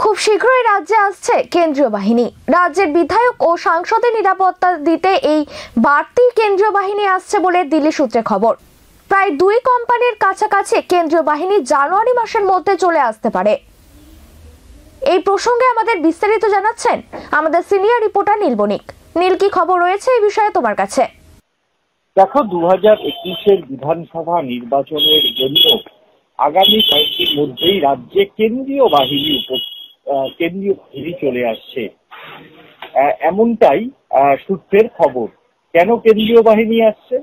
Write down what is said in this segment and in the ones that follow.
খুব শীঘ্রই রাজ্যে আসছে কেন্দ্রীয় বাহিনী। রাজ্যের বিধায়ক ও সাংসদের নিরাপত্তা দিতে এই বাড়তি কেন্দ্রীয় বাহিনী আসছে বলে দিল্লি সূত্রে খবর। প্রায় 2 কোম্পানির কাছাকাছি কেন্দ্রীয় বাহিনী জানুয়ারি মাসের মধ্যে চলে আসতে পারে। এই প্রসঙ্গে আমাদের বিস্তারিত জানাচ্ছেন আমাদের সিনিয়র রিপোর্টার নীল বণিক। নীল, কি খবর রয়েছে এই বিষয়ে তোমার কাছে? দেখো, 2021-এর বিধানসভা নির্বাচনের জন্য আগামী কয়েকদিন মধ্যেই রাজ্যে কেন্দ্রীয় বাহিনী চলে আসছে, এমনটাই সূত্রের খবর। কেন কেন্দ্রীয় বাহিনী আসছে?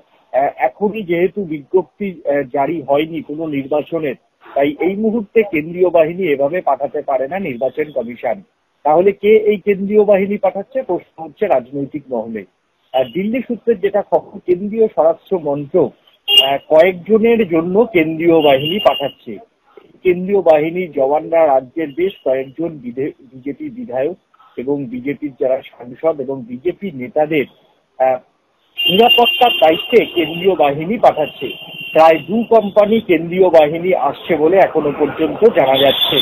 এখনই যেহেতু বিজ্ঞপ্তি জারি হয়নি কোনো নির্বাচনের, তাই এই মুহূর্তে কেন্দ্রীয় বাহিনী এভাবে পাঠাতে পারে না নির্বাচন কমিশন। তাহলে কে এই কেন্দ্রীয় বাহিনী পাঠাচ্ছে? প্রশ্ন হচ্ছে রাজনৈতিক মহলে। দিল্লি সূত্রের যেটা খবর, কেন্দ্রীয় স্বরাষ্ট্র মন্ত্রক কয়েকজনের জন্য কেন্দ্রীয় বাহিনী পাঠাচ্ছে। কেন্দ্রীয় বাহিনীর জওয়ানরা রাজ্যের বেশ কয়েকজন বিজেপি বিধায়ক এবং বিজেপির যারা সাংসদ এবং বিজেপি নেতাদের নিরাপত্তার দায়িত্বে কেন্দ্রীয় বাহিনী পাঠাচ্ছে। প্রায় 2 কোম্পানি কেন্দ্রীয় বাহিনী আসছে বলে এখনো পর্যন্ত জানা যাচ্ছে।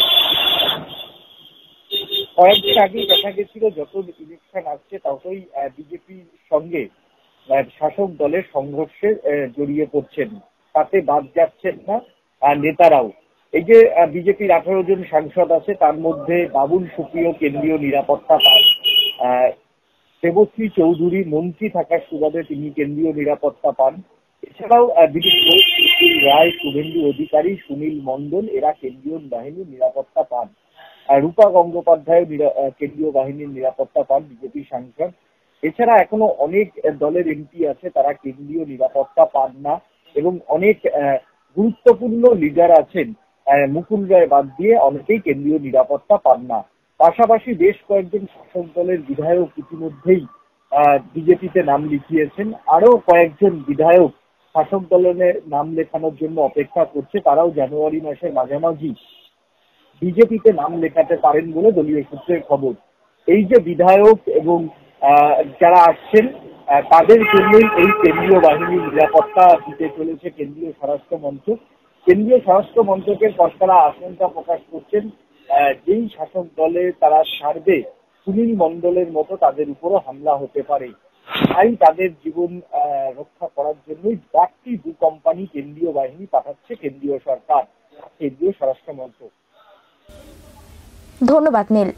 কয়েকদিন আগেই দেখা গেছিল যত ইলেকশন আসছে ততই বিজেপির সঙ্গে শাসক দলের সংঘর্ষে জড়িয়ে পড়ছেন, তাতে বাদ যাচ্ছেন না নেতারাও। এই যে বিজেপির 18 জন সাংসদ আছে, তার মধ্যে বাবুল সুপ্রিয় কেন্দ্রীয় নিরাপত্তা পান, দেবশ্রী চৌধুরী মন্ত্রী থাকার সুবাদে তিনি কেন্দ্রীয় নিরাপত্তা পান। এছাড়াও দিলীপ ঘোষ, সুশীল রায়, শুভেন্দু অধিকারী, সুনীল মণ্ডল এরা কেন্দ্রীয় বাহিনীর নিরাপত্তা পান। রূপা গঙ্গোপাধ্যায় কেন্দ্রীয় বাহিনীর নিরাপত্তা পান, বিজেপি সাংসদ। এছাড়া এখনো অনেক দলের এমপি আছে, তারা কেন্দ্রীয় নিরাপত্তা পান না, এবং অনেক গুরুত্বপূর্ণ লিডার আছেন, মুকুল রায় বাদ দিয়ে অনেকেই কেন্দ্রীয় নিরাপত্তা পান না। পাশাপাশি বেশ কয়েকজন শাসক দলের বিধায়ক ইতিমধ্যেই বিজেপিতে নাম লিখিয়েছেন। আরো কয়েকজন বিধায়ক শাসক দলের নাম লেখানোর জন্য অপেক্ষা করছে, তারাও জানুয়ারি মাসের মাঝামাঝি বিজেপিতে নাম লেখাতে পারেন বলে দলীয় সূত্রের খবর। এই যে বিধায়ক এবং যারা আসছেন তাদের জন্যই এই কেন্দ্রীয় বাহিনীর নিরাপত্তা দিতে চলেছে কেন্দ্রীয় স্বরাষ্ট্র মন্ত্রক। কেন্দ্রীয় স্বরাষ্ট্র মন্ত্রকের কর্তারা আশঙ্কা প্রকাশ করছেন, যেই শাসক দলে তারা ছাড়বে সুনীল মণ্ডলের মতো তাদের উপরও হামলা হতে পারে। তাই তাদের জীবন রক্ষা করার জন্যই বাড়তি 2 কোম্পানি কেন্দ্রীয় বাহিনী পাঠাচ্ছে কেন্দ্রীয় সরকার, কেন্দ্রীয় স্বরাষ্ট্র মন্ত্রক। ধন্যবাদ নীল।